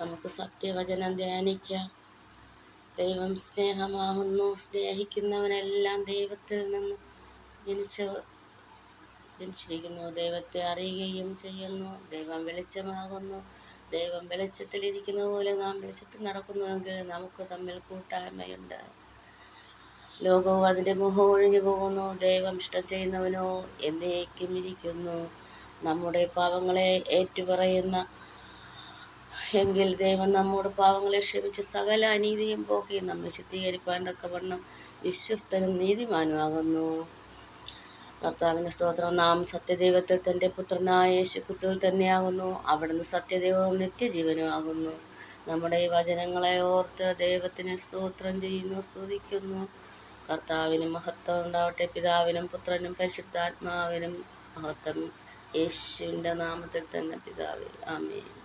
നമുക്ക് സത്യവചനം ധ്യാനിക്കാം. ദൈവം സ്നേഹമാകുന്നു. സ്നേഹിക്കുന്നവനെല്ലാം ദൈവത്തിൽ നിന്ന് ജനിച്ചിരിക്കുന്നു. ദൈവത്തെ അറിയുകയും ചെയ്യുന്നു. ദൈവം വെളിച്ചമാകുന്നു. ദൈവം വെളിച്ചത്തിലിരിക്കുന്ന പോലെ നാം വെളിച്ചത്തിൽ നടക്കുന്നുവെങ്കിൽ നമുക്ക് തമ്മിൽ കൂട്ടായ്മയുണ്ട്. ലോകവും അതിൻ്റെ മുഖം ഒഴിഞ്ഞു പോകുന്നു. ദൈവം ഇഷ്ടം ചെയ്യുന്നവനോ എന്നേക്കും ഇരിക്കുന്നു. നമ്മുടെ പാവങ്ങളെ ഏറ്റുപറയുന്ന എങ്കിൽ ദൈവം നമ്മോട് പാവങ്ങളെ ക്ഷമിച്ച് സകല അനീതിയും പോക്കി നമ്മെ ശുദ്ധീകരിപ്പാൻ തക്കവണ്ണം വിശ്വസ്തനും നീതിമാനുമാകുന്നു. കർത്താവിൻ്റെ സ്തോത്രം. നാം സത്യദൈവത്തിൽ തൻ്റെ പുത്രനായ യേശുക്രിസ്തുവിൽ തന്നെയാകുന്നു. അവിടുന്ന് സത്യദൈവവും നിത്യജീവനും ആകുന്നു. നമ്മുടെ ഈ വചനങ്ങളെ ഓർത്ത് ദൈവത്തിന് സ്തോത്രം ചെയ്യുന്നു, സ്തുതിക്കുന്നു. കർത്താവിന് മഹത്വം ഉണ്ടാവട്ടെ. പിതാവിനും പുത്രനും പരിശുദ്ധാത്മാവിനും മഹത്വം. യേശുവിൻ്റെ നാമത്തിൽ തന്നെ പിതാവേ, ആമേൻ.